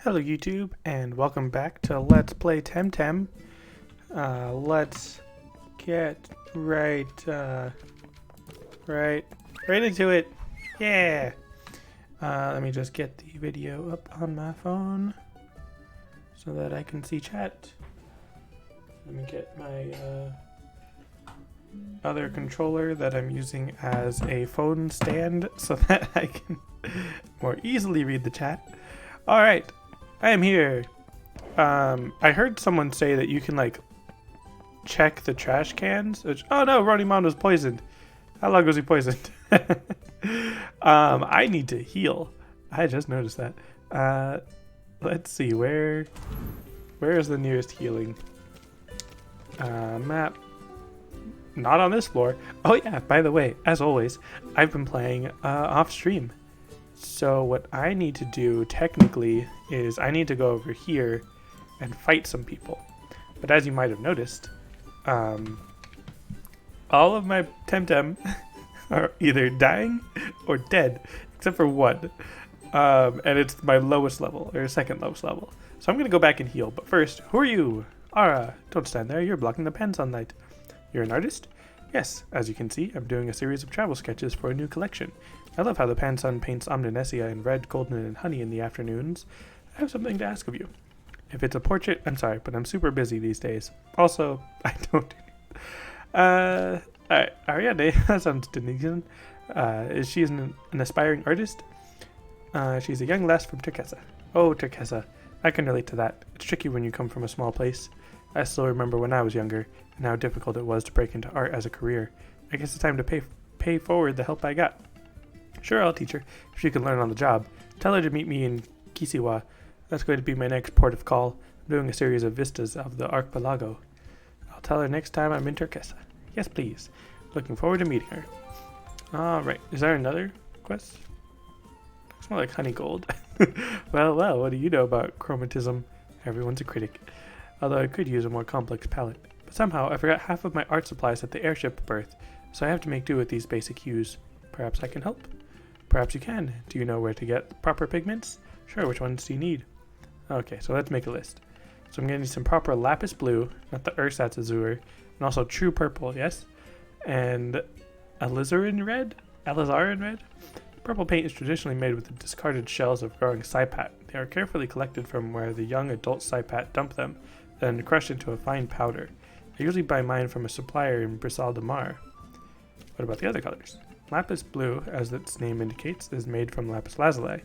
Hello YouTube, and welcome back to Let's Play Temtem. Let's get right into it. Yeah! Let me just get the video up on my phone so that I can see chat. Let me get my other controller that I'm using as a phone stand so that I can more easily read the chat. Alright. I am here. I heard someone say that you can like check the trash cans. Oh no, Ronimon was poisoned. How long was he poisoned? I need to heal. I just noticed that. Let's see, where is the nearest healing? Map. Not on this floor. Oh yeah, by the way, as always, I've been playing off stream. So what I need to do technically is I need to go over here and fight some people. But as you might have noticed, all of my Temtem are either dying or dead, except for one. And it's my lowest level, or second lowest level. So I'm going to go back and heal. But first, who are you? Ara, don't stand there. You're blocking the pan sunlight. You're an artist? Yes, as you can see, I'm doing a series of travel sketches for a new collection. I love how the Pansun paints Omninesia in red, golden, and honey in the afternoons. I have something to ask of you. If it's a portrait, I'm sorry, but I'm super busy these days. Also, I don't do alright, Ariadne, that sounds Denisian. Is she an aspiring artist? She's a young lass from Turkesa. Oh, Turkesa. I can relate to that. It's tricky when you come from a small place. I still remember when I was younger, and how difficult it was to break into art as a career. I guess it's time to pay forward the help I got. Sure, I'll teach her, if she can learn on the job. Tell her to meet me in Kisiwa. That's going to be my next port of call. I'm doing a series of vistas of the archipelago. I'll tell her next time I'm in Turkesa. Yes, please. Looking forward to meeting her. Alright, is there another quest? Looks more like honey gold. Well, what do you know about chromatism? Everyone's a critic. Although I could use a more complex palette. But somehow I forgot half of my art supplies at the airship berth, so I have to make do with these basic hues. Perhaps I can help? Perhaps you can. Do you know where to get proper pigments? Sure, which ones do you need? Okay, so let's make a list. So I'm going to need some proper lapis blue, not the ersatz azure, and also true purple, yes? And alizarin red? Alizarin red? Purple paint is traditionally made with the discarded shells of growing saipat. They are carefully collected from where the young adult saipat dump them, then crushed into a fine powder. I usually buy mine from a supplier in Brisal de Mar. What about the other colors? Lapis blue, as its name indicates, is made from lapis lazuli.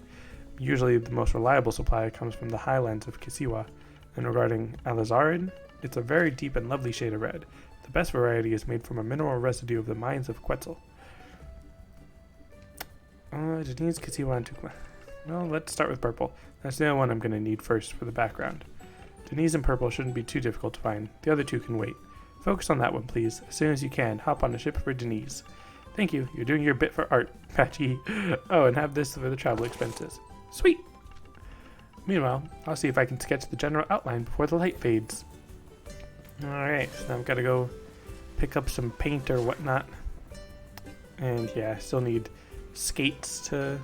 Usually the most reliable supply comes from the highlands of Kisiwa. And regarding alizarin, it's a very deep and lovely shade of red. The best variety is made from a mineral residue of the mines of Quetzal. Denise, Kisiwa, and Tukma. Well, let's start with purple. That's the only one I'm going to need first for the background. Denise and purple shouldn't be too difficult to find. The other two can wait. Focus on that one, please. As soon as you can, hop on a ship for Denise. Thank you. You're doing your bit for art, Patchy. Oh, and have this for the travel expenses. Sweet! Meanwhile, I'll see if I can sketch the general outline before the light fades. Alright, so I've got to go pick up some paint or whatnot. And yeah, I still need skates to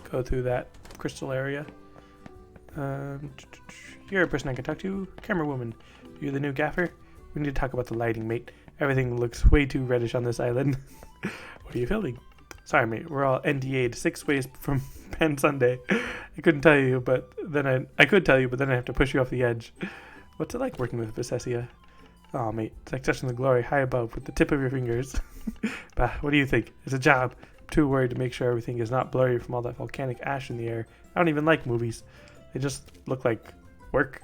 go through that crystal area. You're a person I can talk to. Camera woman. You're the new gaffer? We need to talk about the lighting, mate. Everything looks way too reddish on this island. What are you filming? Sorry, mate. We're all NDA'd 6 ways from Pan Sunday. I couldn't tell you, but then I could tell you, but then I have to push you off the edge. What's it like working with Visesia? Oh, mate. It's like touching the glory high above with the tip of your fingers. Bah, what do you think? It's a job. I'm too worried to make sure everything is not blurry from all that volcanic ash in the air. I don't even like movies. They just look like work.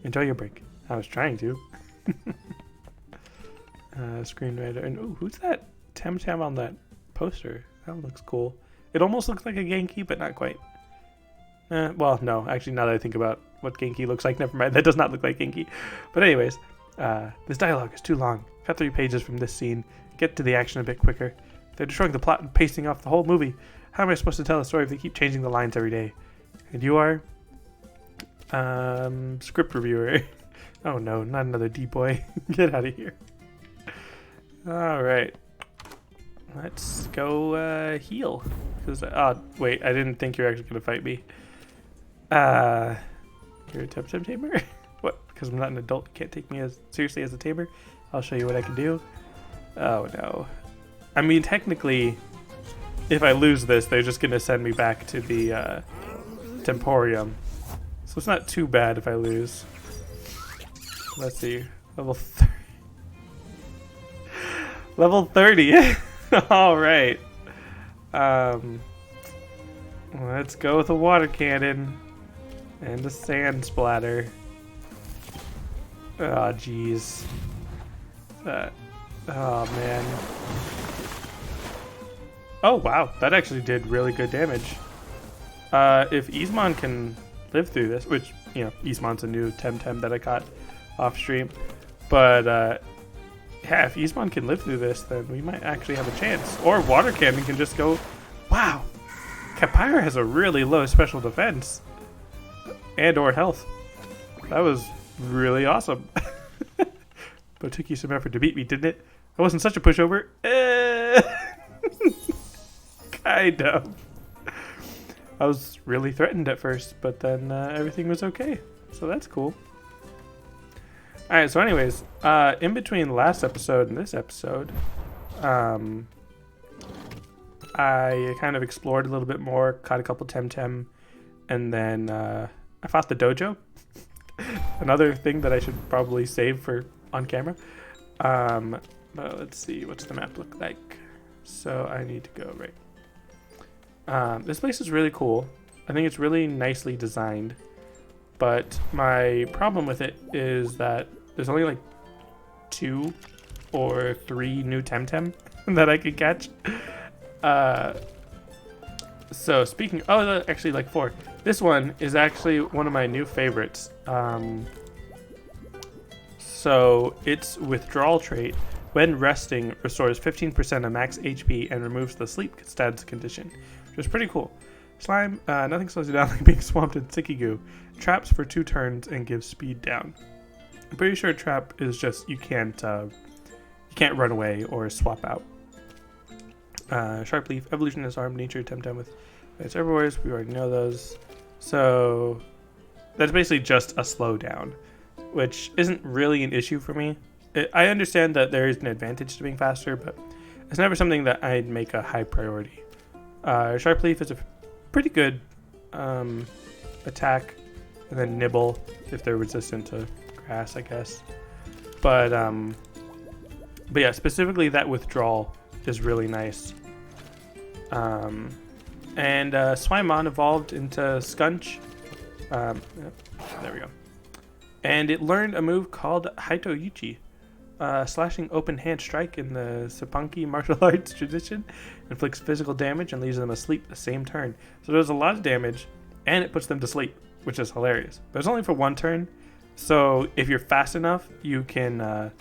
Enjoy your break. I was trying to. Screenwriter. And ooh, who's that Temtem on that poster? That looks cool. It almost looks like a Genki, but not quite. Well, no. Actually, now that I think about what Genki looks like, never mind. That does not look like Genki. But anyways, this dialogue is too long. Cut 3 pages from this scene. Get to the action a bit quicker. They're destroying the plot and pasting off the whole movie. How am I supposed to tell a story if they keep changing the lines every day? And you are? Script reviewer. Oh no, not another D-boy. Get out of here. Alright. Let's go heal. Because, wait, I didn't think you were actually going to fight me. Uh, you're a Temtem tamer? What? Because I'm not an adult, you can't take me as seriously as a tamer? I'll show you what I can do. Oh no. I mean, technically, if I lose this, they're just gonna send me back to the Temporium. So it's not too bad if I lose. Let's see. Level 30. Level 30. Alright. Let's go with a water cannon. And a sand splatter. Oh, jeez. Oh, man. Oh, wow. That actually did really good damage. If Ismon can live through this, which, you know, Ismon's a new Temtem that I caught off stream. But, yeah, if Ismon can live through this, then we might actually have a chance. Or Water Cannon can just go... Wow! Capyra has a really low special defense. And or health. That was really awesome. But it took you some effort to beat me, didn't it? I wasn't such a pushover. Kind of. I was really threatened at first, but then everything was okay. So that's cool. Alright, so anyways, in between last episode and this episode, I kind of explored a little bit more, caught a couple Temtem, and then I fought the dojo. Another thing that I should probably save for on camera. But let's see, what's the map look like? So I need to go right. This place is really cool. I think it's really nicely designed. But my problem with it is that there's only like 2 or 3 new Temtem that I could catch. So speaking, oh, actually like 4. This one is actually one of my new favorites. So its withdrawal trait, when resting, restores 15% of max HP and removes the sleep status condition, which is pretty cool. Slime, nothing slows you down like being swamped in sticky goo. Traps for 2 turns and gives speed down. I'm pretty sure trap is just you can't run away or swap out. Sharp Leaf, Evolution is armed, Nature, Temtem with its herbivores. We already know those. So that's basically just a slowdown, which isn't really an issue for me. I understand that there is an advantage to being faster, but it's never something that I'd make a high priority. Sharp Leaf is a pretty good attack, and then Nibble if they're resistant to grass, I guess. But yeah, specifically that withdrawal is really nice. And Swimon evolved into Skunch. There we go. And it learned a move called Haito-Yuchi, slashing open hand strike in the Sapunki martial arts tradition, inflicts physical damage and leaves them asleep the same turn. So there's a lot of damage, and it puts them to sleep, which is hilarious. But it's only for 1 turn, so if you're fast enough, you can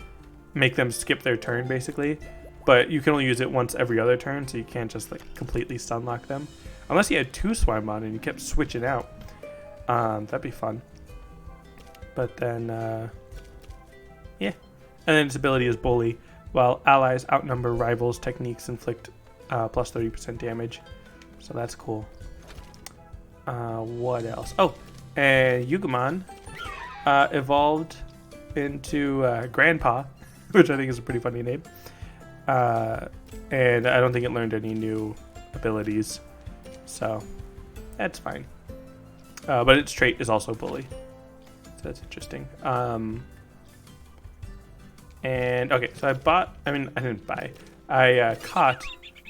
make them skip their turn, basically. But you can only use it once every other turn, so you can't just like completely stunlock them. Unless you had 2 Swimon and you kept switching out. That'd be fun. But then, yeah. And then its ability is Bully. While allies outnumber rivals, techniques inflict plus 30% damage. So that's cool. What else? Oh, and Yugimon evolved into Grandpa, which I think is a pretty funny name. And I don't think it learned any new abilities. So that's fine. But its trait is also Bully. So that's interesting. And okay, so I didn't buy. I caught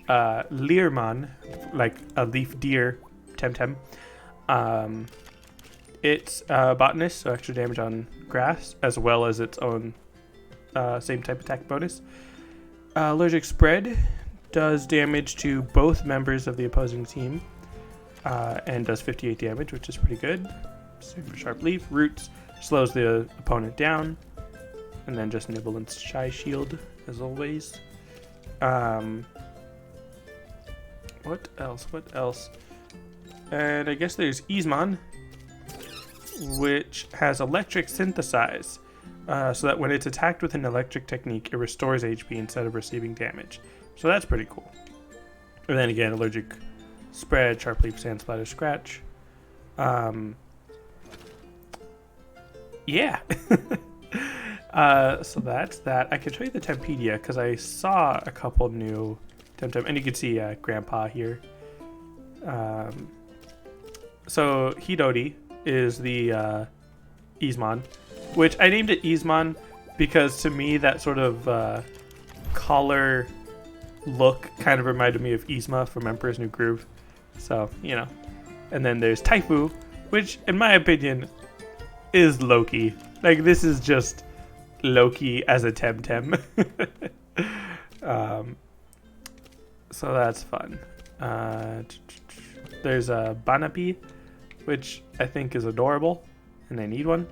Learmon, like a leaf deer Temtem. It's botanist, so extra damage on grass, as well as its own same type attack bonus. Allergic Spread does damage to both members of the opposing team, and does 58 damage, which is pretty good. Same for Sharp Leaf. Roots slows the opponent down, and then just Nibble and Shy Shield, as always. What else? And I guess there's Ismon, which has Electric Synthesize, so that when it's attacked with an electric technique, it restores HP instead of receiving damage. So that's pretty cool. And then again, Allergic Spread, Sharp Leaf, Sand Splatter, Scratch. Yeah. So that's that. I can show you the Tempedia because I saw a couple new Temtem, and you can see Grandpa here. So Hidori is the Ismon, which I named it Ismon because to me that sort of collar look kind of reminded me of Yzma from Emperor's New Groove. So, you know. And then there's Taifu, which in my opinion is Loki. Like, this is just Loki as a Temtem. So that's fun. There's a Banapi, which I think is adorable, and I need one.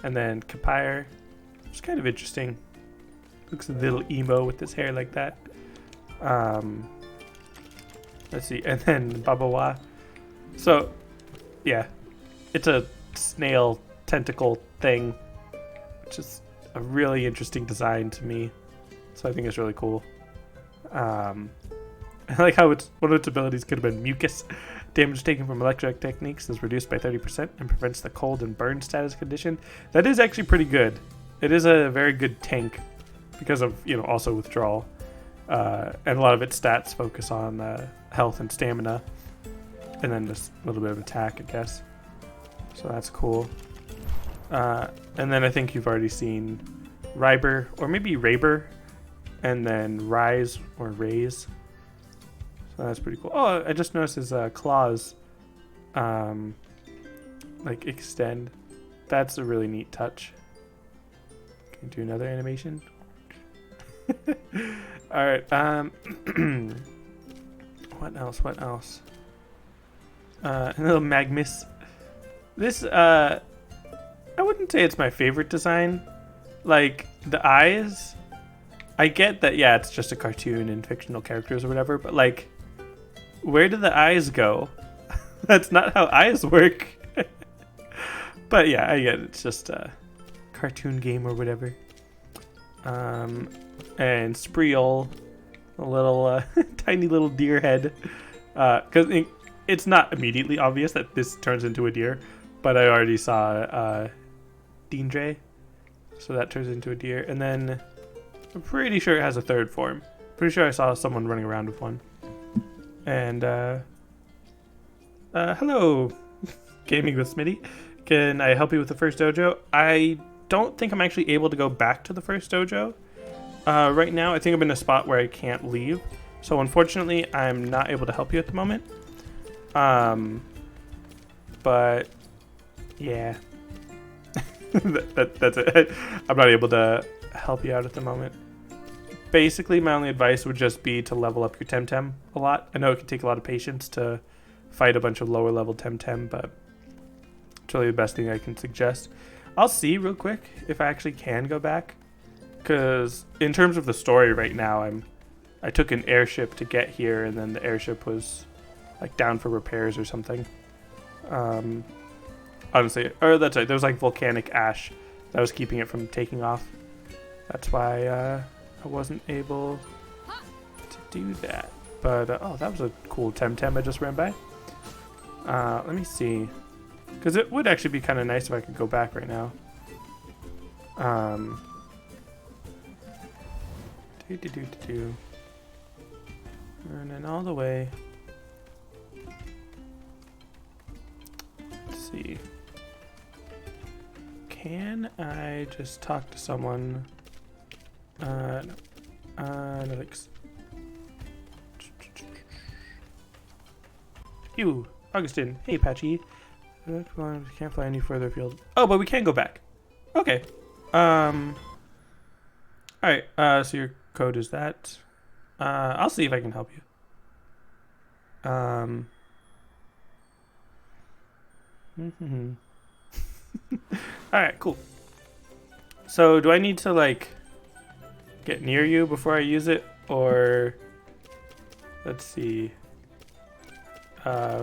And then Kapire, which is kind of interesting. Looks a little emo with his hair like that. Let's see, and then Babawa. So, yeah, it's a snail tentacle thing, which is a really interesting design to me. So I think it's really cool. I like how one of its abilities could have been mucus. Damage taken from electric techniques is reduced by 30% and prevents the cold and burn status condition. That is actually pretty good. It is a very good tank because of, also withdrawal. And a lot of its stats focus on health and stamina. And then just a little bit of attack, I guess. So that's cool. And then I think you've already seen Ryber, or maybe Raber, and then Rise or Raise. So that's pretty cool. Oh, I just noticed his claws like extend. That's a really neat touch. Can you do another animation? Alright, what else? A little Magmus. This, I wouldn't say it's my favorite design. Like, the eyes, I get that, yeah, it's just a cartoon and fictional characters or whatever, but like, where do the eyes go? That's not how eyes work. But yeah, I get it. It's just a cartoon game or whatever. And Spreal, a little tiny little deer head. Because it's not immediately obvious that this turns into a deer, but I already saw Dindre, so that turns into a deer. And then I'm pretty sure it has a third form. Pretty sure I saw someone running around with one. And hello, Gaming with Smitty. Can I help you with the first dojo? I don't think I'm actually able to go back to the first dojo. Right now, I think I'm in a spot where I can't leave. So unfortunately, I'm not able to help you at the moment. But yeah, that's it. I'm not able to help you out at the moment. Basically, my only advice would just be to level up your Temtem a lot. I know it can take a lot of patience to fight a bunch of lower level Temtem, but it's really the best thing I can suggest. I'll see real quick if I actually can go back, because in terms of the story right now, I took an airship to get here, and then the airship was like down for repairs or something. Honestly, or that's right, there was like volcanic ash that was keeping it from taking off. That's why I wasn't able to do that. But oh, that was a cool Temtem I just ran by. Let me see, because it would actually be kind of nice if I could go back right now. Running all the way. Let's see. Can I just talk to someone? No. No thanks. You, Augustin. Hey, Patchy. Can't fly any further afield. Oh, but we can go back. Okay. Alright, so your code is that. I'll see if I can help you. Alright, cool. So, do I need to, like, get near you before I use it? Or, let's see.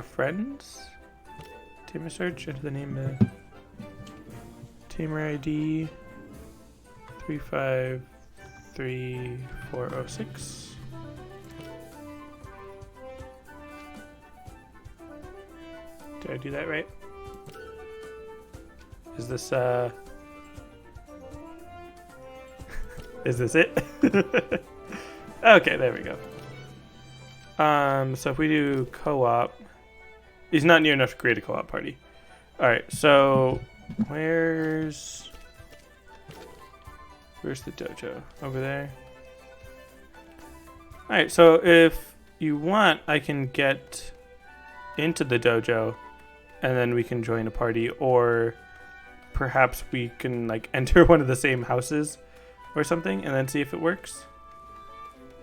Friends? Tamer search, enter the name of Tamer ID 353406. Did I do that right? Is this Is this it? Okay, there we go. So if we do co-op, he's not near enough to create a co-op party. All right, so where's the dojo? Over there. All right, so if you want, I can get into the dojo, and then we can join a party, or perhaps we can like enter one of the same houses or something, and then see if it works.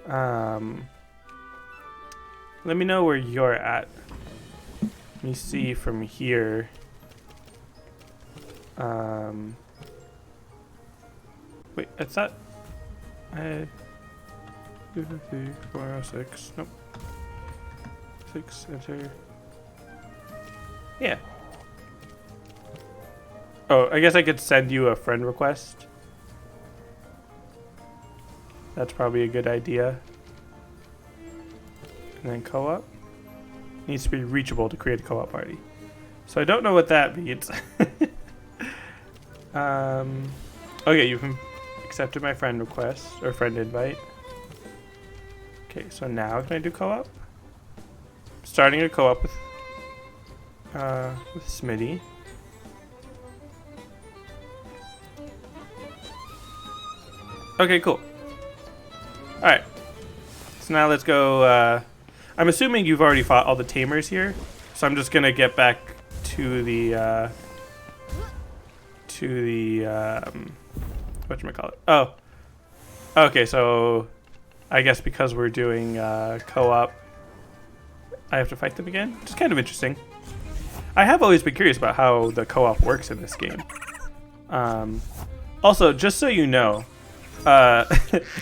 Let me know where you're at. Let me see from here. Wait, I thought 406. Nope. 6 enter. Yeah. Oh, I guess I could send you a friend request. That's probably a good idea. And then co-op. Needs to be reachable to create a co-op party. So I don't know what that means. Okay, you've accepted my friend request or friend invite. Okay, so now can I do co-op? Starting a co-op with Smitty. Okay, cool. All right. So now let's go. I'm assuming you've already fought all the tamers here, so I'm just gonna get back to the whatchamacallit. Oh, okay. So I guess because we're doing co-op, I have to fight them again. Which is kind of interesting. I have always been curious about how the co-op works in this game. Also, just so you know,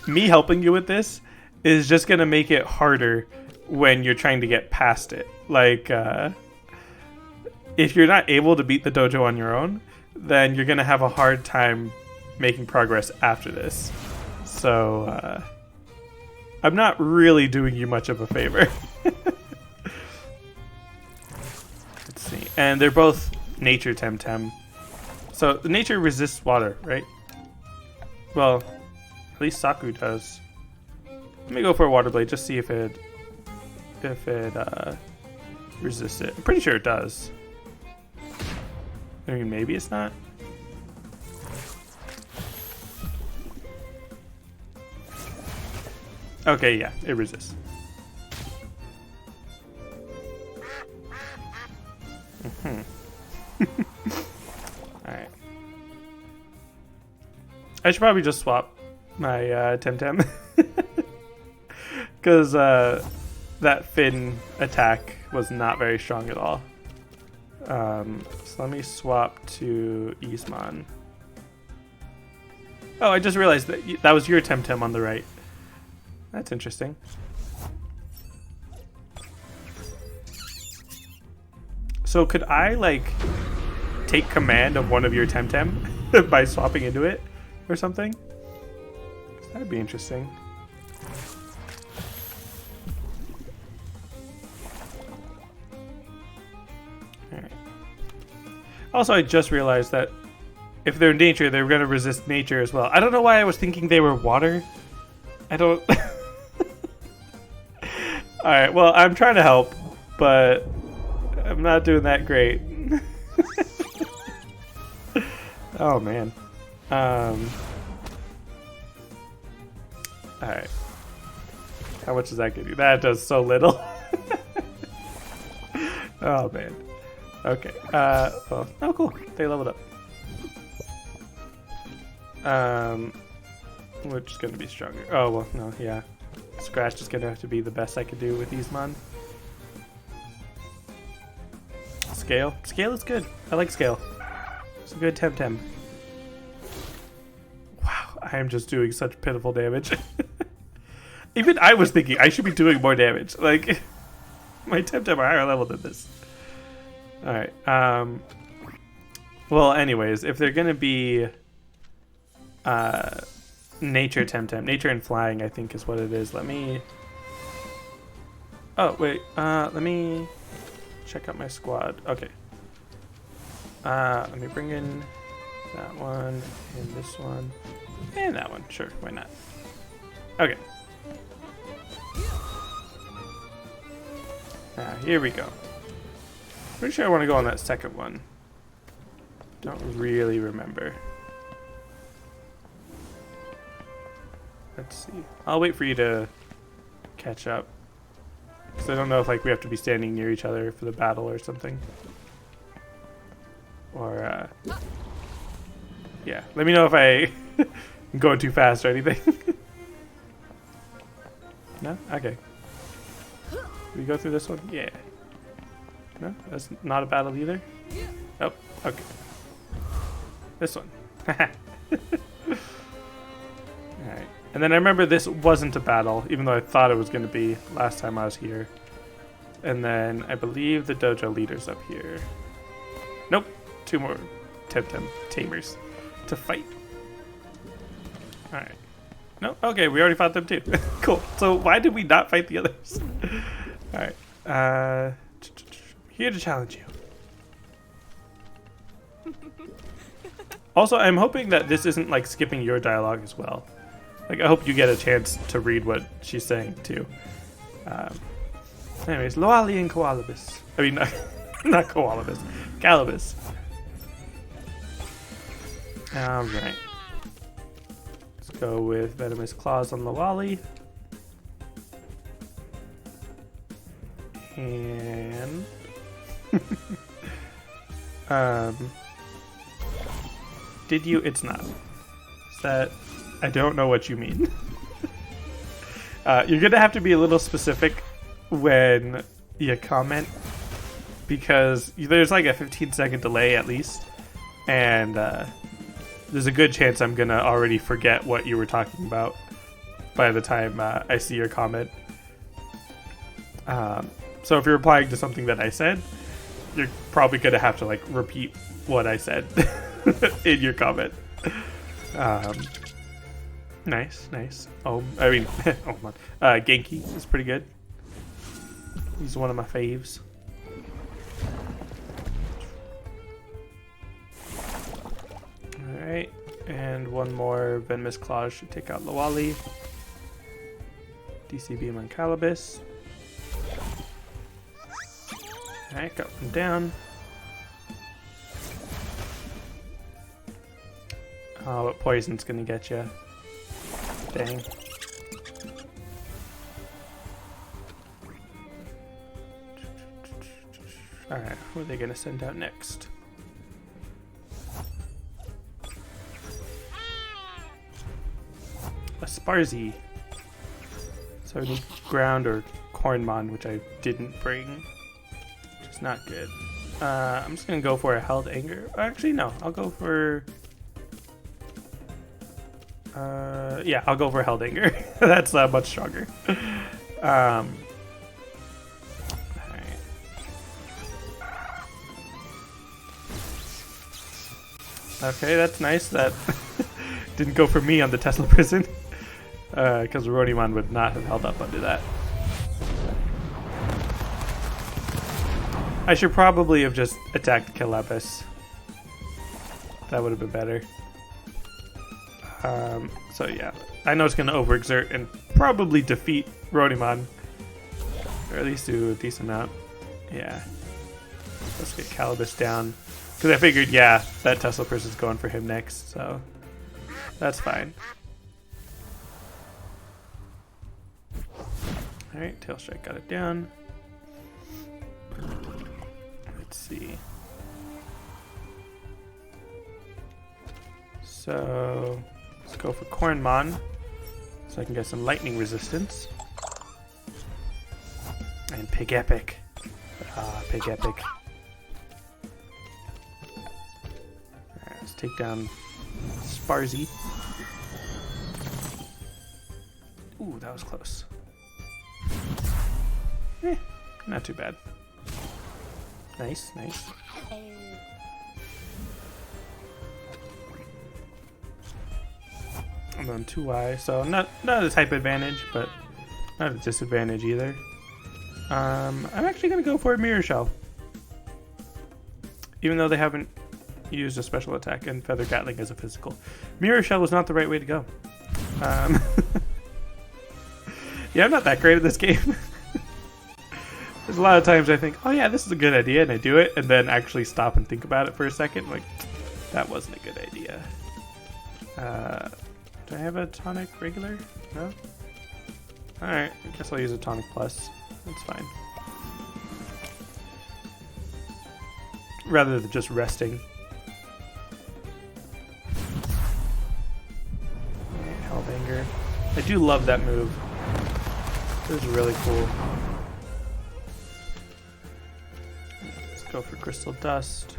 me helping you with this is just gonna make it harder when you're trying to get past it. Like, if you're not able to beat the dojo on your own, then you're gonna have a hard time making progress after this. So, I'm not really doing you much of a favor. Let's see. And they're both nature Temtem. So, the nature resists water, right? Well, at least Saku does. Let me go for a water blade, just see if it resists it. I'm pretty sure it does. I mean, maybe it's not. Okay, yeah, it resists. Alright. I should probably just swap my Temtem. Because that fin attack was not very strong at all. So let me swap to Isman. Oh, I just realized that that was your Temtem on the right. That's interesting. So could I, like, take command of one of your Temtem by swapping into it or something? That'd be interesting. Alright. Also, I just realized that if they're in nature, they're going to resist nature as well. I don't know why I was thinking they were water. I don't... Alright, well, I'm trying to help, but I'm not doing that great. Oh, man. Alright. How much does that give you? That does so little. Oh, man. Okay. Well, oh, cool. They leveled up. Which is going to be stronger. Oh, well, no, yeah. Scratch is going to have to be the best I could do with Isman. Scale. Scale is good. I like scale. It's a good Temtem. Wow, I am just doing such pitiful damage. Even I was thinking I should be doing more damage. Like, my Temtem are higher level than this. Alright, well, anyways, if they're gonna be nature Temtem, nature and flying, I think is what it is. Let me... Oh, wait, let me check out my squad. Okay. Let me bring in that one and this one. And that one, sure, why not? Okay. Here we go. Pretty sure I want to go on that second one. Don't really remember. Let's see. I'll wait for you to catch up. Because I don't know if like we have to be standing near each other for the battle or something. Or, yeah. Let me know if I am going too fast or anything. No? Okay. We go through this one? Yeah. No? That's not a battle either? Oh, okay. This one. Alright. And then I remember this wasn't a battle, even though I thought it was going to be last time I was here. And then I believe the dojo leader's up here. Nope. 2 more Temtem tamers to fight. Alright. No? Okay, we already fought them too. Cool. So why did we not fight the others? Alright. Here to challenge you. Also, I'm hoping that this isn't like skipping your dialogue as well. Like, I hope you get a chance to read what she's saying too. Anyways, Loali and Koalabus. I mean, not Koalabus. Calibus. Alright. Let's go with Venomous Claws on Loali. And... did you? It's not. Is that... I don't know what you mean. You're gonna have to be a little specific when you comment, because there's like a 15-second delay at least, and there's a good chance I'm gonna already forget what you were talking about by the time I see your comment. So if you're replying to something that I said, you're probably gonna have to like repeat what I said in your comment. Nice. Oh, I mean, oh my. Genki is pretty good. He's one of my faves. Alright, and one more Venomous Claws should take out Loali. DC Beam on Calibus. Alright, got one down. Oh, what poison's gonna get you? Dang. Alright, who are they gonna send out next? A Sparzy. So I need ground or Cornmon, which I didn't bring. Which is not good. I'm just gonna go for a Held Anger. Actually, no, I'll go for... yeah, I'll go for Held Anger. That's much stronger. Alright. Okay, that's nice. That didn't go for me on the Tesla prison. Because Ronimon would not have held up under that. I should probably have just attacked Calibus. That would have been better. So yeah, I know it's going to overexert and probably defeat Ronimon. Or at least do a decent amount. Yeah. Let's get Calibus down. Because I figured, yeah, that Tesla person's going for him next, so that's fine. Alright, Tail Strike got it down. Let's see. So... let's go for Cornmon, so I can get some lightning resistance. And Pig Epic. Ah, Pig Epic. Alright, let's take down Sparzy. Ooh, that was close. Not too bad. Nice. I'm on 2Y, so not a type advantage, but not a disadvantage either. I'm actually gonna go for a Mirror Shell, even though they haven't used a special attack and Feather Gatling as a physical. Mirror Shell was not the right way to go. Yeah, I'm not that great at this game. There's a lot of times I think, oh yeah, this is a good idea, and I do it, and then actually stop and think about it for a second. Like, that wasn't a good idea. Do I have a tonic regular? No? Alright, I guess I'll use a tonic plus. That's fine. Rather than just resting. Hellbanger. I do love that move. It was really cool. Let's go for Crystal Dust.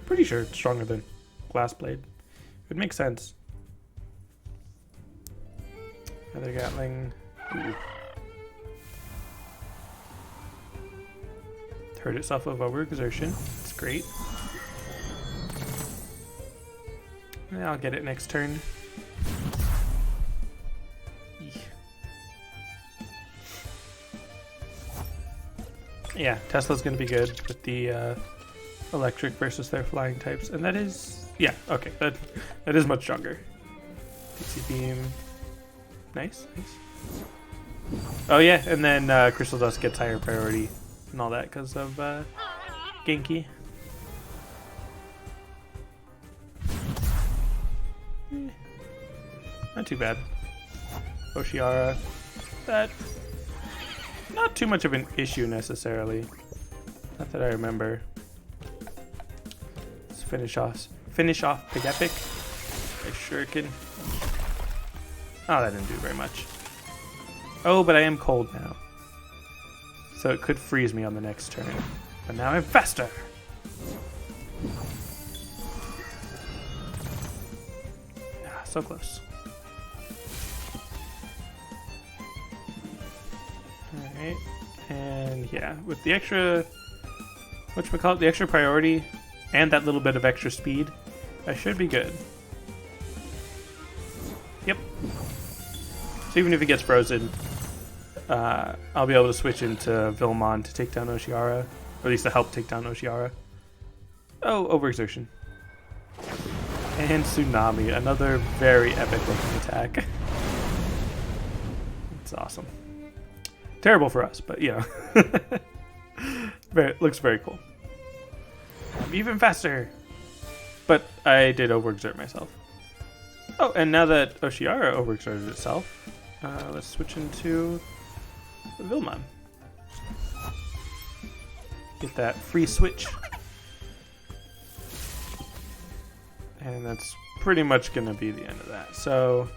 Pretty sure it's stronger than Glass Blade. It would make sense. Feather Gatling. Ooh. Hurt itself of overexertion. That's great. And I'll get it next turn. Yeah, Tesla's going to be good with the electric versus their flying types. And that is... Yeah, okay. That is much stronger. DC Beam. Nice, nice. Oh yeah, and then Crystal Dust gets higher priority and all that because of Genki. Not too bad. Oshiara. That... Not too much of an issue necessarily. Not that I remember. Let's finish off Big Epic. A Shuriken. Oh, that didn't do very much. Oh, but I am cold now. So it could freeze me on the next turn. But now I'm faster. Ah, so close. Alright, and yeah, with the extra, whatchamacallit, the extra priority and that little bit of extra speed, I should be good. Yep. So even if it gets frozen, I'll be able to switch into Vilmon to take down Oshiara, or at least to help take down Oshiara. Oh, overexertion. And Tsunami, another very epic looking attack. It's awesome. Terrible for us, but you know. Looks very cool. I'm even faster! But I did overexert myself. Oh, and now that Oshiara overexerted itself, let's switch into Vilmon. Get that free switch. And that's pretty much going to be the end of that. So,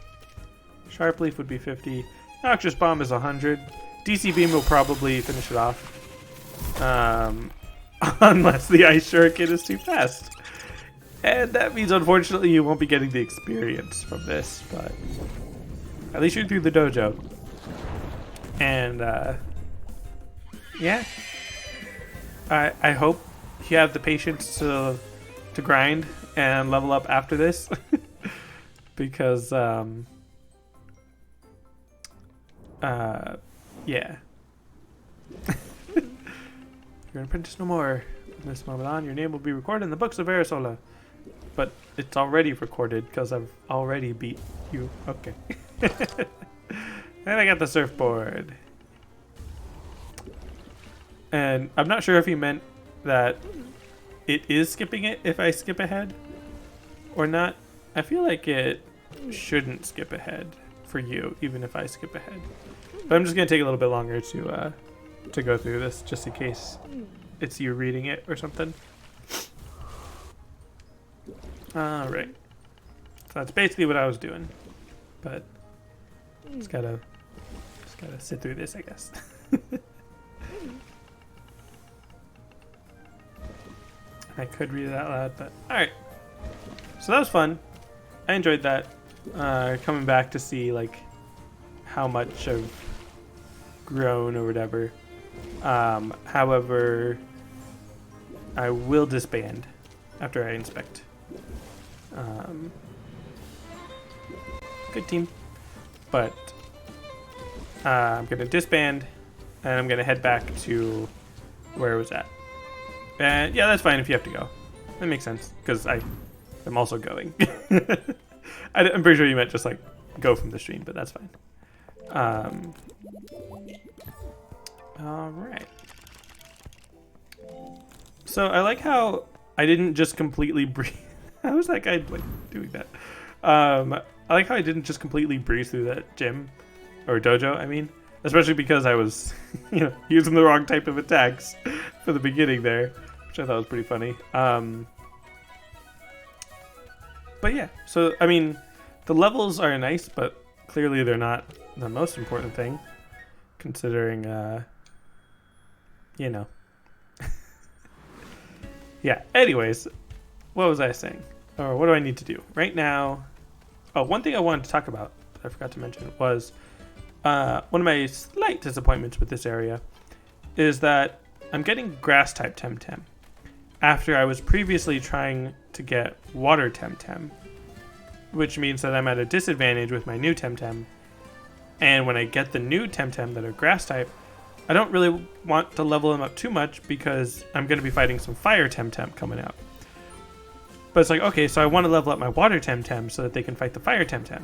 Sharp Leaf would be 50. Noxious Bomb is 100. DC Beam will probably finish it off. Unless the Ice Shuriken is too fast. And that means, unfortunately, you won't be getting the experience from this, but at least you're through the dojo. And, yeah. I hope you have the patience to grind and level up after this. Because, yeah. You're an apprentice no more. From this moment on, your name will be recorded in the books of Arisola. But it's already recorded because I've already beat you. Okay. And I got the surfboard. And I'm not sure if he meant that it is skipping it if I skip ahead or not. I feel like it shouldn't skip ahead for you, even if I skip ahead. But I'm just going to take a little bit longer to go through this, just in case it's you reading it or something. Alright. So that's basically what I was doing. But just gotta sit through this, I guess. I could read it out loud, but alright. So that was fun. I enjoyed that. Coming back to see like how much I've grown or whatever. However, I will disband after I inspect. Good team. But I'm going to disband and I'm going to head back to where I was at. And yeah, that's fine if you have to go. that makes sense, because I'm also going. I'm pretty sure you meant just like go from the stream, but that's fine. All right. So I like how I didn't just completely breathe. How was that guy like doing that? I like how I didn't just completely breeze through that gym or dojo. I mean, especially because I was, using the wrong type of attacks for the beginning there, which I thought was pretty funny. But yeah, so I mean, the levels are nice, but clearly they're not the most important thing, considering, Yeah, anyways, what was I saying? Or what do I need to do? Right now, one thing I wanted to talk about that I forgot to mention was one of my slight disappointments with this area is that I'm getting grass-type Temtem after I was previously trying to get water Temtem, which means that I'm at a disadvantage with my new Temtem. And when I get the new Temtem that are grass-type, I don't really want to level them up too much because I'm going to be fighting some fire Temtem coming out. But it's like, okay, so I want to level up my water Temtem so that they can fight the fire Temtem.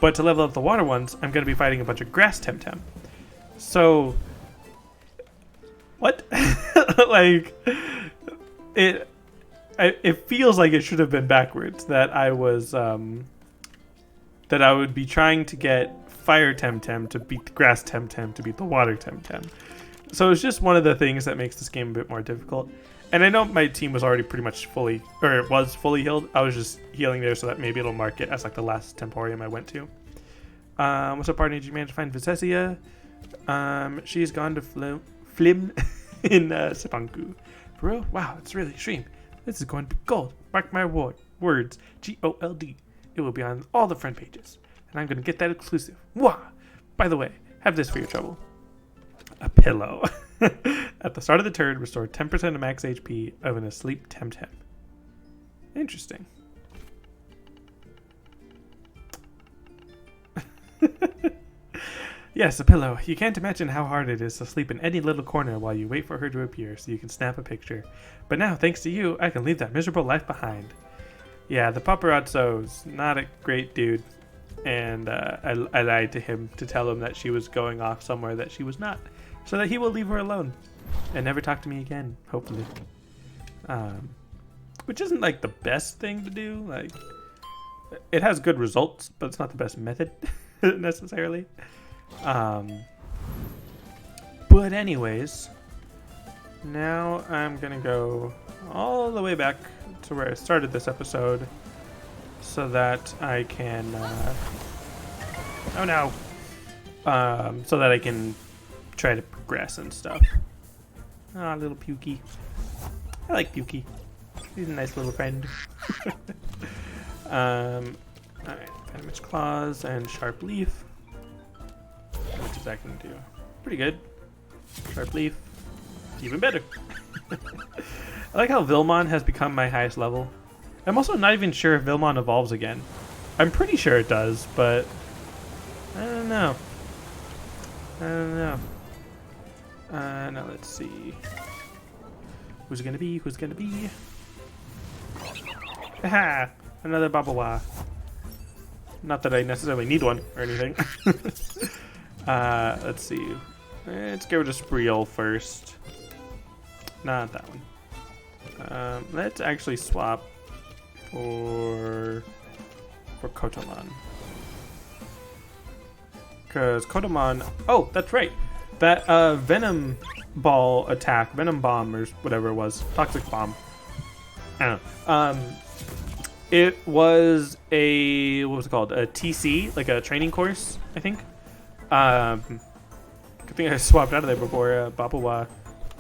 But to level up the water ones, I'm going to be fighting a bunch of grass Temtem. So, what? Like, it feels like it should have been backwards. That I was, that I would be trying to get fire Temtem to beat the grass Temtem to beat the water Temtem. So it's just one of the things that makes this game a bit more difficult. And I know my team was already pretty much fully healed. I was just healing there so that maybe it'll mark it as like the last Temporium I went to. What's up, partner? Did you manage to find Visesia? She's gone to Flim in Sipanku. For real? Wow, it's really extreme. This is going to be gold. Mark my words. GOLD. It will be on all the front pages. And I'm going to get that exclusive. Wah! By the way, have this for your trouble. A pillow. At the start of the turn, restore 10% of max HP of an asleep Temtem. Interesting. Yes, a pillow. You can't imagine how hard it is to sleep in any little corner while you wait for her to appear so you can snap a picture. But now, thanks to you, I can leave that miserable life behind. Yeah, the paparazzo's not a great dude. And I lied to him to tell him that she was going off somewhere that she was not, so that he will leave her alone and never talk to me again, hopefully. Which isn't like the best thing to do. Like, it has good results, but it's not the best method necessarily. But anyways, now I'm gonna go all the way back to where I started this episode so that I can so that I can try to progress and stuff. Ah, little Pukey. I like Pukey. He's a nice little friend. Alright, Venomous Claws and Sharp Leaf. What is that going to do? Pretty good. Sharp Leaf, even better. I like how Vilmon has become my highest level. I'm also not even sure if Vilmon evolves again. I'm pretty sure it does, but I don't know. Now let's see. Who's it gonna be? Who's it gonna be? Haha! Another Babawa. Not that I necessarily need one or anything. Let's see. Let's get rid of Spreal first. Not that one. Let's actually swap for Kotomon. Because Kotomon... Oh, that's right. That Venom Ball attack, Venom Bomb or whatever it was, Toxic Bomb. I don't know. It was a... What was it called? A TC, like a training course, I think. Good thing I swapped out of there before Babawa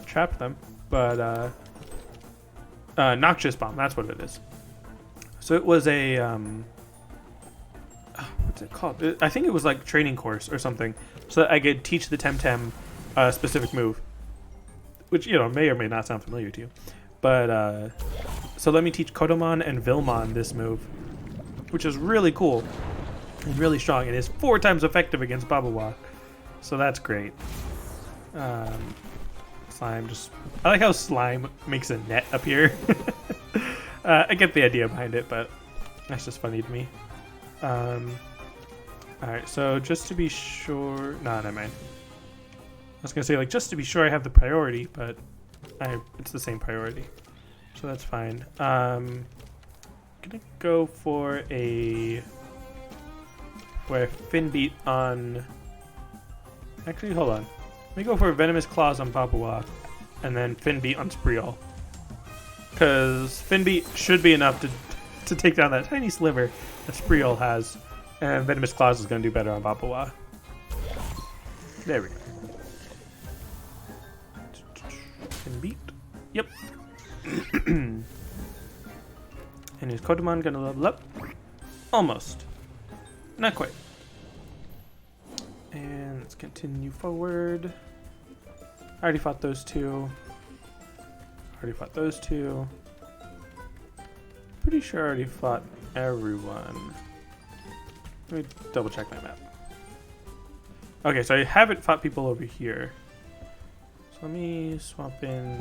trapped them. But, Noxious Bomb, that's what it is. So it was a, what's it called? I think it was like training course or something, so that I could teach the Temtem a specific move, which, may or may not sound familiar to you. But, so let me teach Kotomon and Vilmon this move, which is really cool and really strong. It is 4 times effective against Babawa, so that's great. Slime I like how Slime makes a net appear. I get the idea behind it, but that's just funny to me. Alright, so just to be sure... Nah, never mind. I was going to say, like, just to be sure I have the priority, but it's the same priority. So that's fine. I'm going to go for a fin beat on... Actually, hold on. Let me go for Venomous Claws on Papua, and then fin beat on Spreal. Because fin beat should be enough to take down that tiny sliver that Spreal has. And Venomous Claws is going to do better on Papua. There we go. Fin beat. Yep. And is Kotamon going to level up? Almost. Not quite. And let's continue forward. I already fought those two. Pretty sure I already fought everyone. Let me double check my map. Okay, so I haven't fought people over here. So let me swap in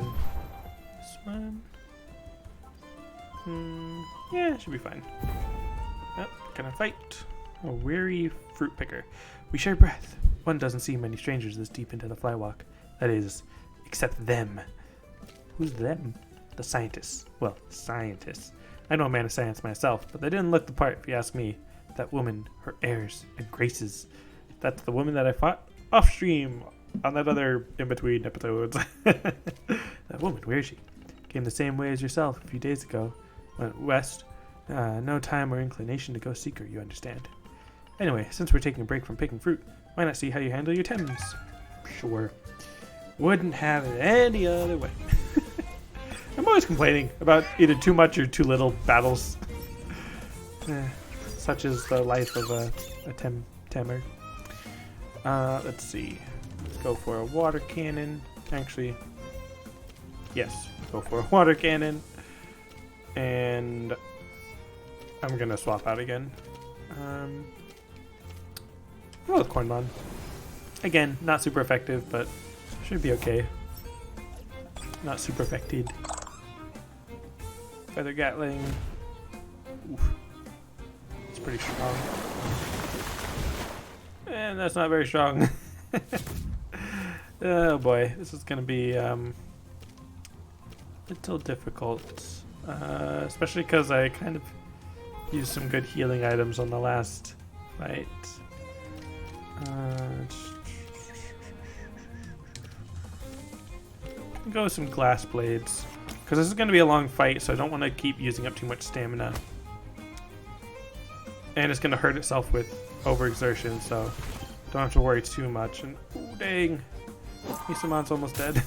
this one. Yeah, it should be fine. Yep, gonna fight a weary fruit picker. We share breath. One doesn't see many strangers this deep into the flywalk. That is, except them. Who's them? The scientists. Well, scientists. I know a man of science myself, but they didn't look the part if you ask me. That woman, her airs and graces. That's the woman that I fought off stream on that other in-between episodes. That woman, where is she? Came the same way as yourself a few days ago. Went west. No time or inclination to go seek her, you understand. Anyway, since we're taking a break from picking fruit, why not see how you handle your Tems? Sure. Wouldn't have it any other way. I'm always complaining about either too much or too little battles. Such is the life of a Temmer. Let's see. Let's go for a water cannon. Actually, yes, go for a water cannon. And I'm gonna swap out again. Go with Cornmon. Again, not super effective, but should be okay. Not super affected. Feather Gatling. Oof. It's pretty strong. And that's not very strong. Oh boy, this is gonna be a little difficult. Especially because I kind of used some good healing items on the last fight. Go with some glass blades. Because this is going to be a long fight, so I don't want to keep using up too much stamina. And it's going to hurt itself with overexertion, so don't have to worry too much. And ooh, dang. Isamon's almost dead.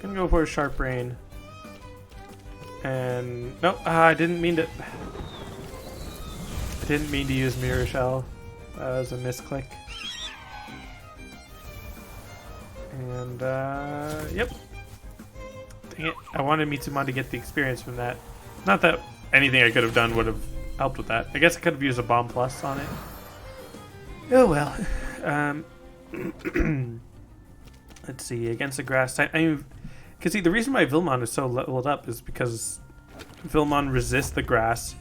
Gonna go for a sharp rain. And nope, I didn't mean to use Mirror Shell. That was a misclick. And yep. Dang it. I wanted Mitsumon to get the experience from that. Not that anything I could have done would have helped with that. I guess I could have used a Bomb Plus on it. Oh well. Let's see, against the grass type. Because see, the reason why Vilmon is so leveled up is because Vilmon resists the grass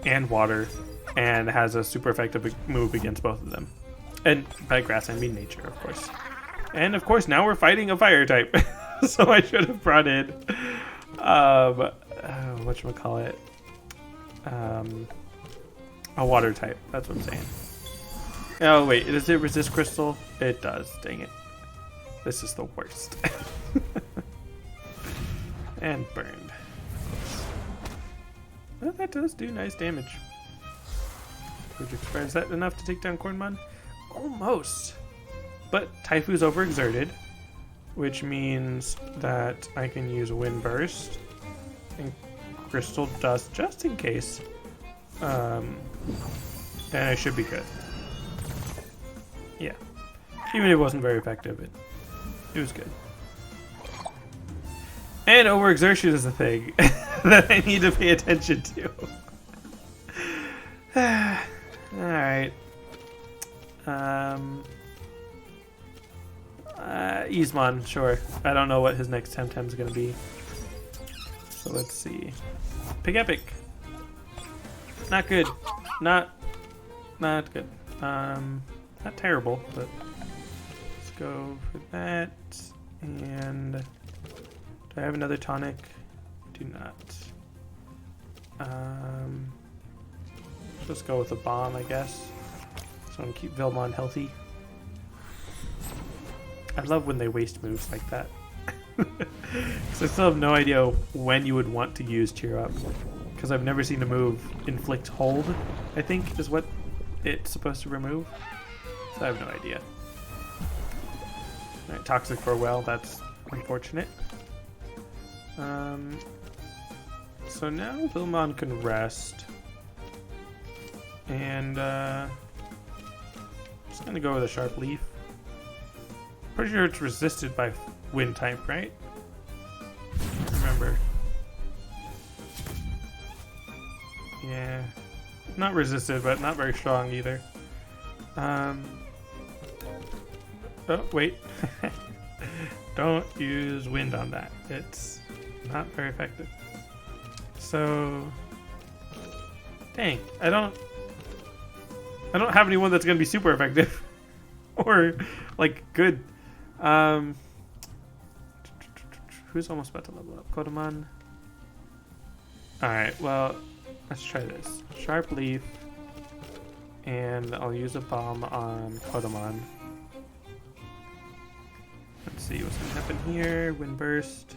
and water and has a super effective move against both of them. And by grass, I mean nature, of course. And of course, now we're fighting a fire type. So I should have brought in, whatchamacallit, a water type. That's what I'm saying. Oh wait, does it resist crystal? It does, dang it. This is the worst. And burned. Well, that does do nice damage. Is that enough to take down Cornmon? Almost. But Taifu's overexerted, which means that I can use Wind Burst and Crystal Dust just in case. And I should be good. Yeah. Even if it wasn't very effective, it was good. And overexertion is a thing that I need to pay attention to. Alright. Yzma, sure. I don't know what his next Temtem's gonna be. So let's see. Pig Epic. Not good. Not good. Not terrible, but let's go for that. And do I have another tonic? Do not. Just go with a bomb, I guess. So I'm gonna keep Vilmon healthy. I love when they waste moves like that. So I still have no idea when you would want to use Cheer Up. Because I've never seen a move inflict hold, I think, is what it's supposed to remove. So I have no idea. Alright, Toxic for a while, that's unfortunate. So now Vilmon can rest. And I'm just gonna go with a Sharp Leaf. Pretty sure it's resisted by Wind type, right? Remember. Yeah. Not resisted, but not very strong either. Oh, wait. Don't use wind on that. It's not very effective. So... Dang. I don't have anyone that's going to be super effective. Or, like, good. Who's almost about to level up? Kodaman. Alright, well, let's try this. Sharp Leaf. And I'll use a bomb on Kodaman. Let's see what's going to happen here. Wind Burst.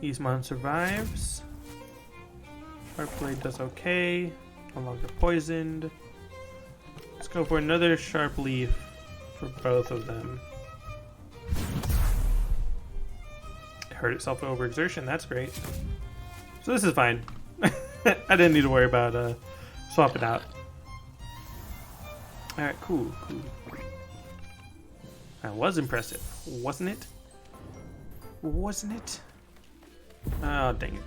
Yzma survives. Sharp Blade does okay. No longer poisoned. Let's go for another Sharp Leaf for both of them. It hurt itself overexertion. That's great. So this is fine. I didn't need to worry about swapping out. Alright, cool. That was impressive, wasn't it? Wasn't it? Oh, dang it.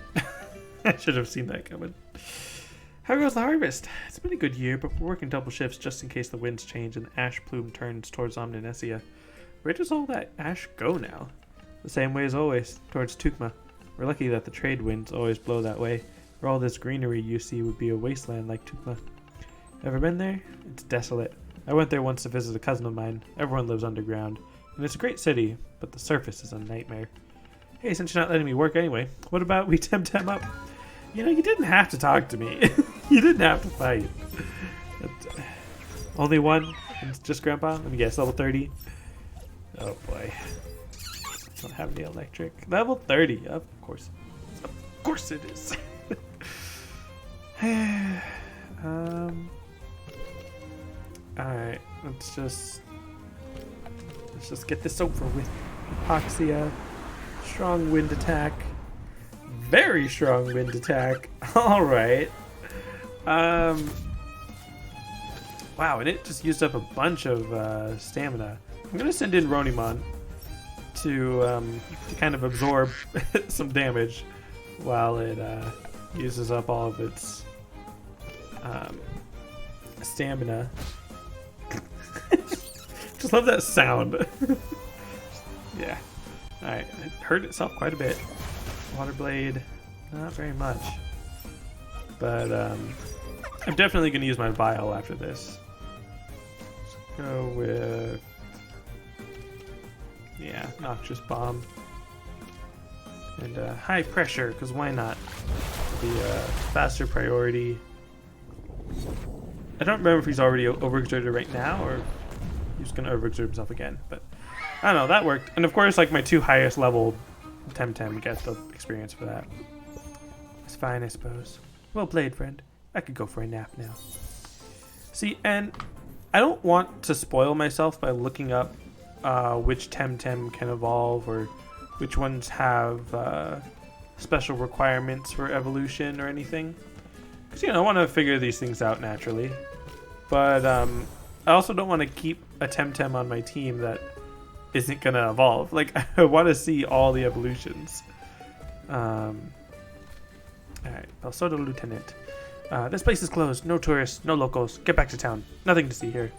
I should have seen that coming. How goes the harvest? It's been a good year, but we're working double shifts just in case the winds change and the ash plume turns towards Omninesia. Where does all that ash go now? The same way as always, towards Tukma. We're lucky that the trade winds always blow that way, or all this greenery you see would be a wasteland like Tukma. Ever been there? It's desolate. I went there once to visit a cousin of mine. Everyone lives underground. And it's a great city, but the surface is a nightmare. Hey, since you're not letting me work anyway, what about we Temtem up? You know, you didn't have to talk to me. You didn't have to fight. But, only one? It's just Grandpa? Let me guess, level 30? Oh boy. Don't have any electric. Level 30, of course. Of course it is. Alright, let's just get this over with. Hypoxia, strong wind attack, very strong wind attack. Alright. Wow, and it just used up a bunch of stamina. I'm gonna send in Ronimon to kind of absorb some damage while it uses up all of its stamina. Just love that sound. Yeah. Alright, it hurt itself quite a bit. Water Blade, not very much. But I'm definitely going to use my Vial after this. Let's go with... yeah, Noxious Bomb. And High Pressure, because why not? The faster priority. I don't remember if he's already overexerted right now, or he's going to overexert himself again. But I don't know, that worked. And of course, like, my two highest level Temtem get the experience for that. It's fine, I suppose. Well played, friend. I could go for a nap now. See, and I don't want to spoil myself by looking up which Temtem can evolve or which ones have special requirements for evolution or anything. Because, you know, I want to figure these things out naturally. But I also don't want to keep a Temtem on my team that isn't going to evolve. Like, I want to see all the evolutions. Alright, Belsoda Lieutenant. This place is closed. No tourists, no locals. Get back to town. Nothing to see here.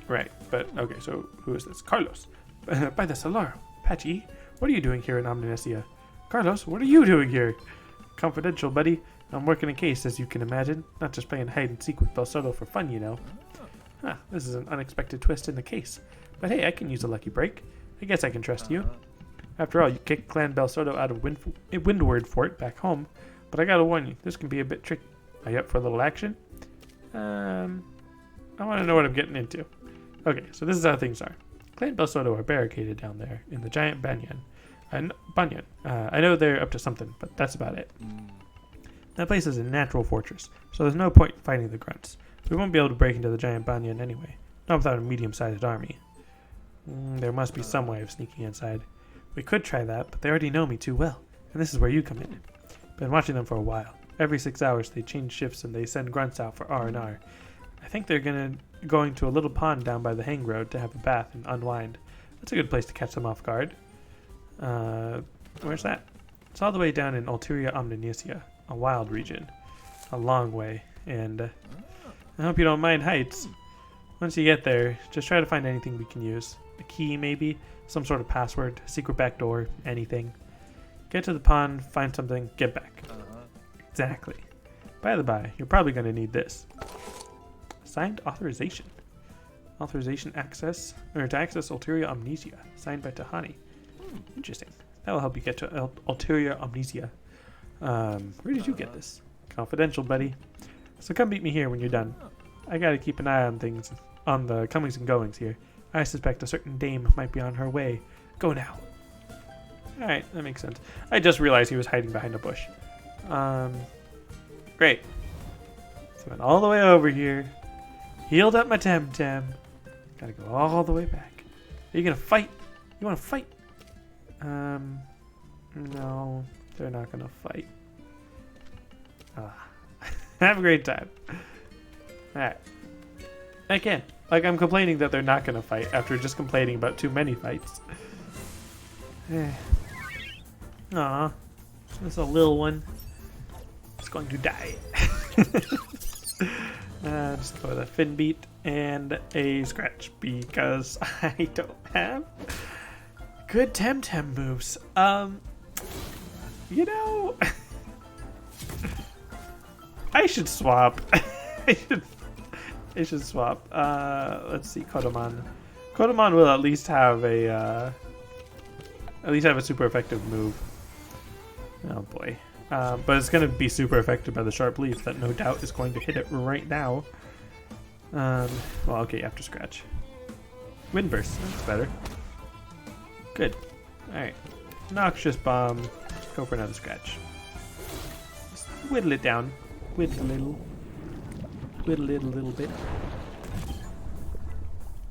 Right, but okay, so who is this? Carlos. By the Solaro. Patchy, what are you doing here in Omninesia? Carlos, what are you doing here? Confidential, buddy. I'm working a case, as you can imagine. Not just playing hide and seek with Belsoto for fun, you know. Huh, this is an unexpected twist in the case. But hey, I can use a lucky break. I guess I can trust you. After all, you kicked Clan Belsoto out of Windward Fort back home. But I gotta warn you, this can be a bit tricky. Are you up for a little action? I want to know what I'm getting into. Okay, so this is how things are. Clan Belsoto are barricaded down there in the giant banyan. I know they're up to something, but that's about it. That place is a natural fortress, so there's no point in fighting the grunts. We won't be able to break into the giant banyan anyway, not without a medium-sized army. There must be some way of sneaking inside. We could try that, but they already know me too well, and this is where you come in. Been watching them for a while. Every 6 hours they change shifts and they send grunts out for R&R. I think they're going to a little pond down by the hang road to have a bath and unwind. That's a good place to catch them off guard. Where's that? It's all the way down in Ulterior Omninesia, a wild region. A long way, and I hope you don't mind heights. Once you get there, just try to find anything we can use. A key, maybe? Some sort of password, secret back door, anything. Get to the pond, find something, get back. Exactly. By the by, you're probably going to need this. Signed authorization. Authorization access, or to access Ulterior Amnesia, signed by Tahani. Interesting. That will help you get to Ulterior Amnesia. Where did you get this? Confidential, buddy. So come meet me here when you're done. I gotta keep an eye on things, on the comings and goings here. I suspect a certain dame might be on her way. Go now. Alright, that makes sense. I just realized he was hiding behind a bush. Great. So I went all the way over here. Healed up my Temtem. Gotta go all the way back. Are you gonna fight? You wanna fight? No. They're not gonna fight. Have a great time. Alright. Again, like I'm complaining that they're not gonna fight after just complaining about too many fights. Aw. This a little one. It's going to die. Just go with a fin beat and a scratch because I don't have good Temtem moves. You know, I should swap. I should swap. Let's see, Kodoman. Kodoman will at least have a super effective move. Oh boy. But it's going to be super affected by the sharp leaf that no doubt is going to hit it right now. Well, okay, after scratch. Wind burst, that's better. Good. Alright. Noxious bomb. Go for another scratch. Just whittle it down. Whittle a little. Whittle it a little bit.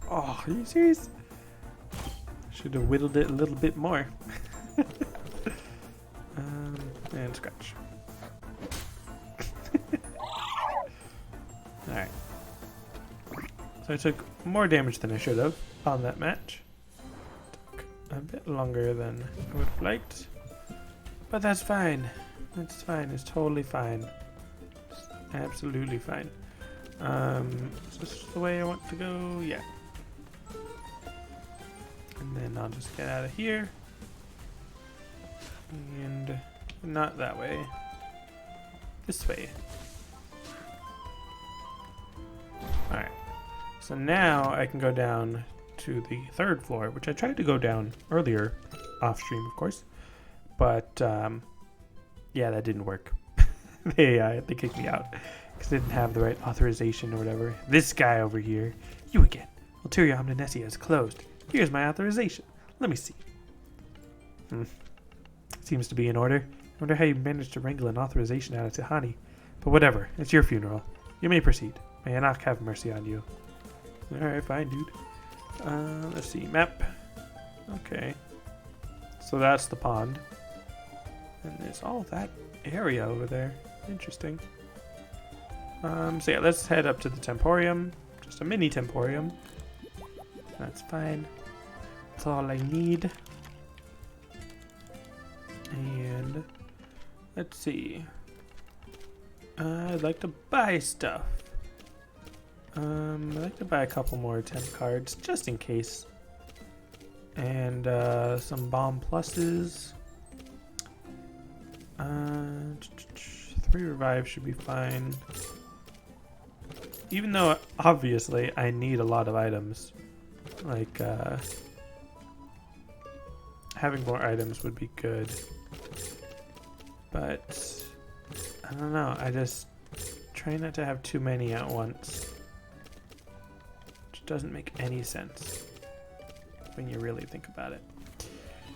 Oh, are you serious? Should have whittled it a little bit more. And scratch. Alright. So I took more damage than I should have on that match. Took a bit longer than I would have liked. But that's fine. It's fine. It's totally fine. It's absolutely fine. Is this the way I want to go? Yeah. And then I'll just get out of here. And not that way. This way. Alright. So now I can go down to the 3rd floor, which I tried to go down earlier, off stream of course. But yeah, that didn't work. They kicked me out because they didn't have the right authorization or whatever. This guy over here. You again. Ulterior Omninesia is closed. Here's my authorization. Let me see. Seems to be in order. I wonder how you managed to wrangle an authorization out of Tahani. But whatever, it's your funeral. You may proceed. May Anak have mercy on you. Alright, fine, dude. Let's see, map. Okay. So that's the pond. And there's all that area over there. Interesting. So yeah, let's head up to the Temporium. Just a mini Temporium. That's fine. That's all I need. And let's see. I'd like to buy stuff. I'd like to buy a couple more temp cards, just in case. And some bomb pluses. 3 revive should be fine. Even though, obviously, I need a lot of items. Like, having more items would be good. But, I don't know, I just try not to have too many at once. Which doesn't make any sense when you really think about it.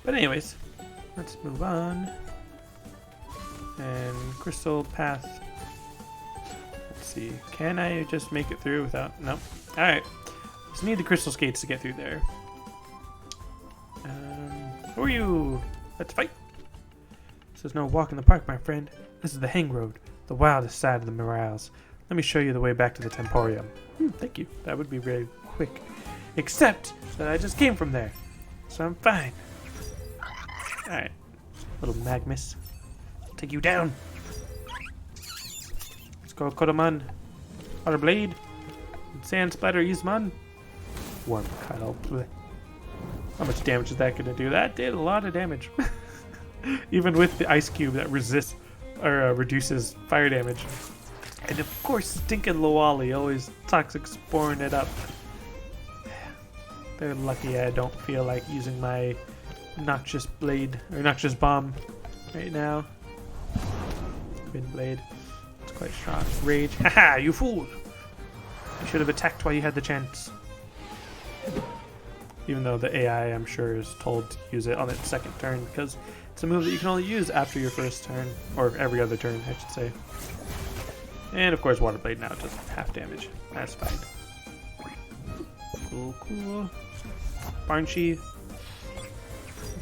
But anyways, let's move on. And crystal path. Let's see. Can I just make it through without... Nope. Alright. Just need the crystal skates to get through there. Who are you? Let's fight. This is no walk in the park, my friend. This is the hang road, the wildest side of the morales. Let me show you the way back to the Temporium. Thank you. That would be very quick. Except that I just came from there, so I'm fine. Alright. Little Magmus. I'll take you down. Let's go, Kodoman. Water Blade. Sand Splatter Easeman. Warm Cuddle. How much damage is that going to do? That did a lot of damage. Even with the ice cube that resists or reduces fire damage. And of course, stinking Lawali always toxic sporing it up. They're lucky I don't feel like using my noxious blade or noxious bomb right now. Wind blade. It's quite strong. Rage. Haha, you fool! You should have attacked while you had the chance. Even though the AI, I'm sure, is told to use it on its second turn because it's a move that you can only use after your first turn, or every other turn, I should say. And of course, Water Blade now does half damage. That's fine. Cool, cool. Barnshee.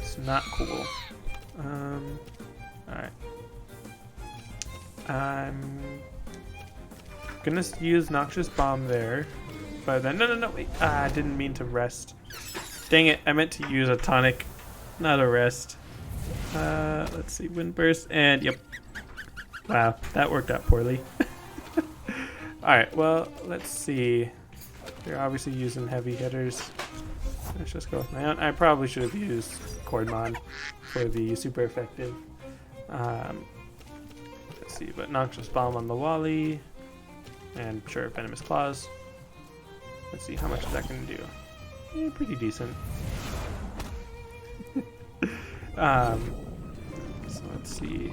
It's not cool. Alright. I'm gonna use Noxious Bomb there, but then no, wait. I didn't mean to rest. Dang it! I meant to use a tonic, not a rest. Let's see, Wind Burst, and yep. Wow, that worked out poorly. Alright, well, let's see. They're obviously using heavy hitters. Let's just go with my own. I probably should have used Cordmon for the super effective. Let's see, but Noxious Bomb on the Wally. And sure, Venomous Claws. Let's see, how much is that going to do? Yeah, pretty decent. So let's see.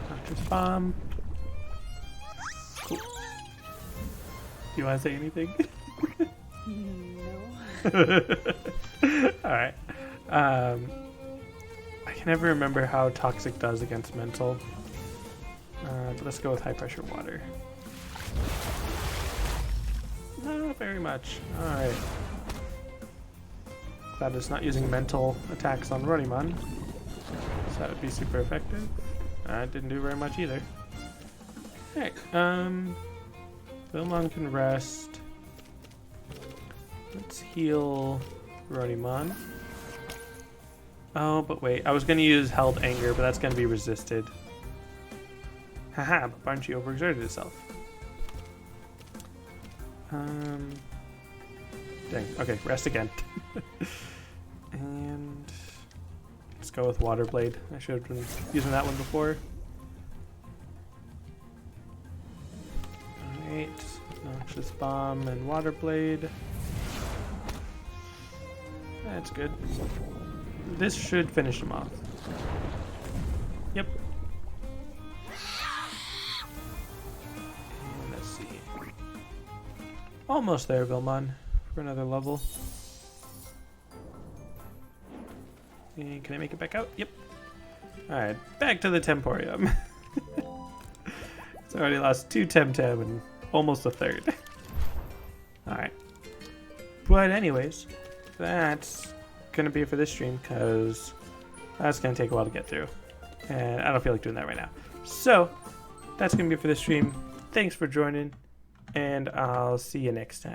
Noxious Bomb. Cool. You want to say anything? No. Alright. I can never remember how Toxic does against Mental. But let's go with High Pressure Water. Not very much. Alright. Glad it's not using mental attacks on Runimon. So that would be super effective. Didn't do very much either. Alright, Vilmon can rest. Let's heal Runimon. Oh, but wait, I was gonna use Held Anger, but that's gonna be resisted. Haha, but Barnshee overexerted itself. Dang, okay, rest again. And let's go with Water Blade. I should have been using that one before. Alright, Noxious Bomb and Water Blade. That's good. This should finish him off. Yep. And let's see. Almost there, Vilmon, for another level. And can I make it back out? Yep. Alright, back to the Temporium. It's already lost 2 Temtem and almost a third. Alright. But anyways, that's gonna be it for this stream because that's gonna take a while to get through. And I don't feel like doing that right now. So, that's gonna be it for this stream. Thanks for joining, and I'll see you next time.